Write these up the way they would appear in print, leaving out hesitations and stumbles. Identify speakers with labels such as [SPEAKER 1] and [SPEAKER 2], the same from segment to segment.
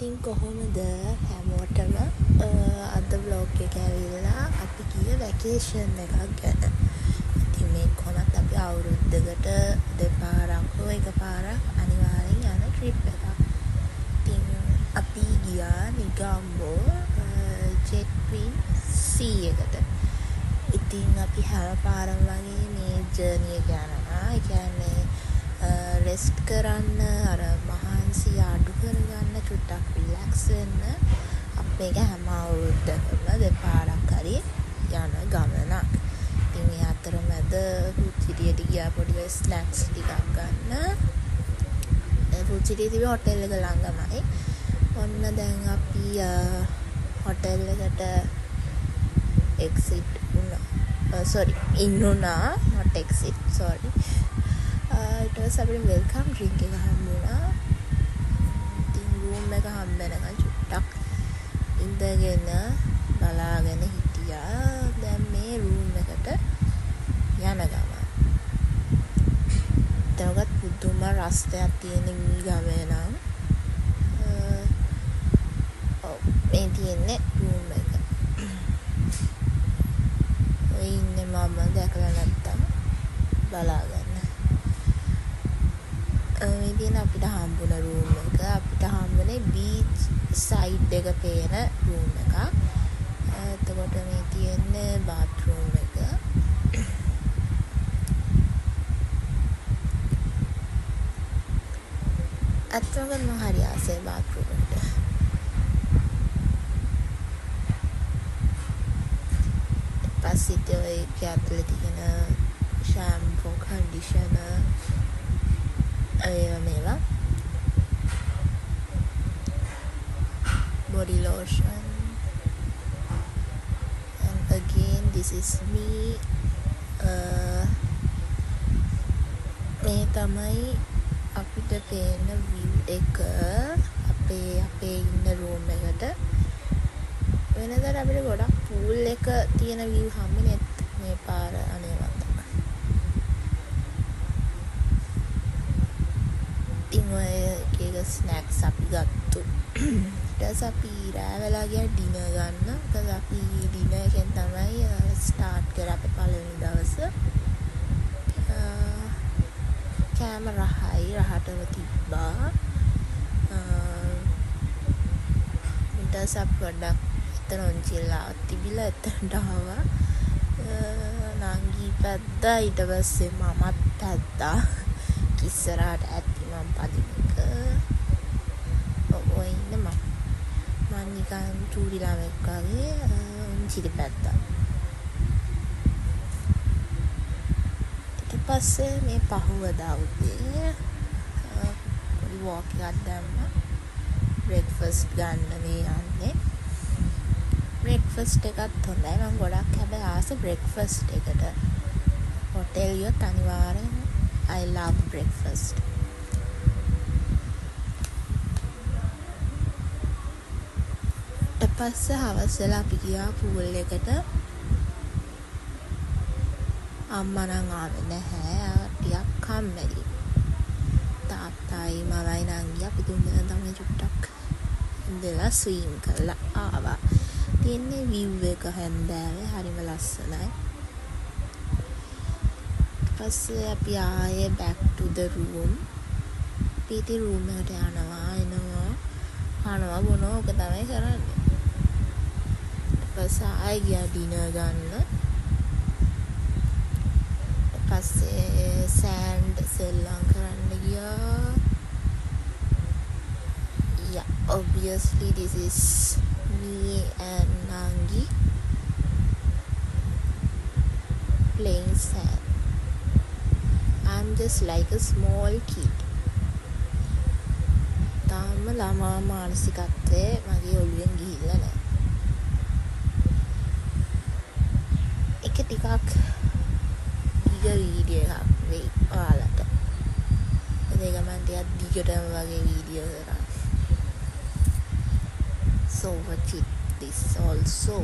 [SPEAKER 1] ඉතින් කොහොමද හැමෝටම අද බ්ලොග් එක ඇවිල්ලා අපි ගිය වැකේෂන් එකක් ගැන. ඉතින් මේ කොහොමත් අපි අවුරුද්දකට දෙපාරක් හෝ එකපාරක් අනිවාර්යෙන් යන ට්‍රිප් එකක්. ඉතින් අපි ගියා නිගම්බෝ ජෙට් ට්වින් සී එකට. ඉතින් අපි හැම පාරම වගේ මේ ජර්නි එක යනවා. ඒ කියන්නේ රෙස්ට් කරන්න, අර මහන්සි අඩු කරගන්න, චුට්ටක් රිලැක්ස් වෙන්න අපි මේක හැම අවුරුද්දකම දෙපාරක් හරි යන ගමනක්. ඉතින් මේ අතරමැද පුච්චිටියට ගියා පොඩි ස්නැක්ස් ටිකක් ගන්න. පුච්චිටියේ තිබෙන හොටෙල් එක ළඟමයි. ඔන්න දැන් අපි හොටෙල් එකට එක්සිට් ඉන්නුනා not exit sorry. ඊට පස්සේ අපිට වෙල්කම් ඩ්‍රින්ක් එක හම්බුණා. ඉතින් රූම් එක හම්බ වෙනකන් චුට්ටක් ඉඳගෙන බලාගෙන හිටියා. දැන් මේ රූම් එකට යන ගමන් එතනකත් පුදුම රස්තයක් තියෙන ගමේ නම් මේ තියෙන්නේ රූම් එක. ඔය ඉන්නේ මම දැකලා නැත්තම් බලාගන්න. මේ තියෙන අපිට හම්බුන රූම් එක. අපිට හම්බුනේ බීච් සයිඩ් එක පේන රූම් එකක්. එතකොට මේ තියෙන්නේ බාත් රූම් එක. අත්‍තරම මම හරි ආසයි බාත් රූම් එකට. පස්සේ ඒක ඇතුලේ තියෙන ෂැම්පූ, කන්ඩිෂනර් මේවා body lotion and again this is me. මේ තමයි අපිට පේන view එක අපේ ඉන්න room එකට. වෙනදාට අපිට ගොඩක් pool එක තියෙන view හම්බුනේ මේ පාර අනේ වන්ද. එක ස්නැක්ස් අපි ගත්තු. ඊට පස්සේ අපි රෑ වෙලා ගියා ඩිනර් ගන්න. ඊට අපි ඩිනර් එකෙන් තමයි ස්ටාර්ට් කරා අපේ පළවෙනි දවස. කෑම රහයි, රහටම තිබ්බා. ඊට පස්සේ අපි පොඩ්ඩක් එතන ඔන්චිලා තිබිලා එතනට ආවා. නංගි පැද්දා. ඊට පස්සේ මමත් පැද්දා. ඉස්සරහට ඇති මම පදිනක ඔය ඉන්න මම නිකන් චූටි ළමෙක් වගේ උන්චිලි පැත්තා. ඊට පස්සේ මේ පහුවදා උදේ පොඩි වෝක් එකක් දැම්මා. බ්‍රේක්ෆාස්ට් ගන්න මේ යන්නේ. බ්‍රේක්ෆාස්ට් එකත් හොඳයි. මම ගොඩක් හැබැයි ආස බ්‍රේක්ෆාස්ට් එකට. හොටෙල් ගියොත් අනිවාර්යෙන් I love breakfast. ඊපස්සේ හවස වෙලා අපි ගියා පූල් එකට. අම්මා නම් ආවේ නැහැ. ටිකක් කම්මැලි. තාත්තයි මමයි නංගි අපි තුන්දෙනා තමයි චුට්ටක් ඉඳලා ස්විම් කරලා ආවා. තියන්නේ view එක හැන්දෑවේ හරිම ලස්සනයි. පස්සේ අපි ආයේ back to the room. පීටි room එකට යනවා එනවා කනවා බොනවා ඔක තමයි කරන්නේ. පස්සේ ආයෙ ගියා ඩිනර් ගන්න. පස්සේ සෑන්ඩ් සෙල්ලම් කරන්න ගියා. Yeah, obviously this is me and Nangi playing sand. I'm just like a small kid. තාම ළමා මානසිකත්වයේ මගේ ඔළුවෙන් ගිහිල්ලා නැහැ. එක ටිකක් වීඩියෝ එකක් වෙයි ඔයාලට. ඒක මම ටිකක් දිගටම වගේ වීඩියෝ කරා. So watch it this also.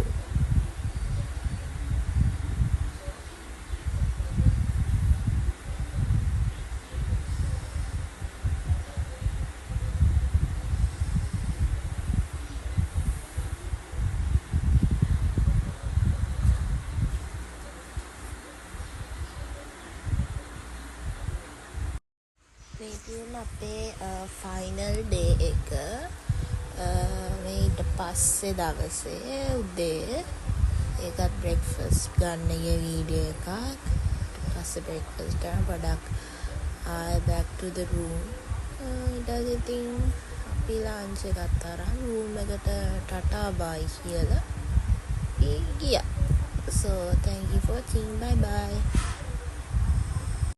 [SPEAKER 1] මේ තියෙන අපේ ෆයිනල් ඩේ එක. මේ ඊට පස්සේ දවසේ උදේ ඒකත් බ්‍රෙක්ෆාස්ට් ගන්න ගිය වීඩියෝ එකක්. ඊට පස්සේ බ්‍රෙක්ෆාස්ට් කරන ගොඩක් back to the room. ඊට පස්සේ ඉතින් අපි ලන්ච් එකත් අරන් රූම් එකට ටටා බයි කියලා ගියා. So thank you for watching. Bye bye.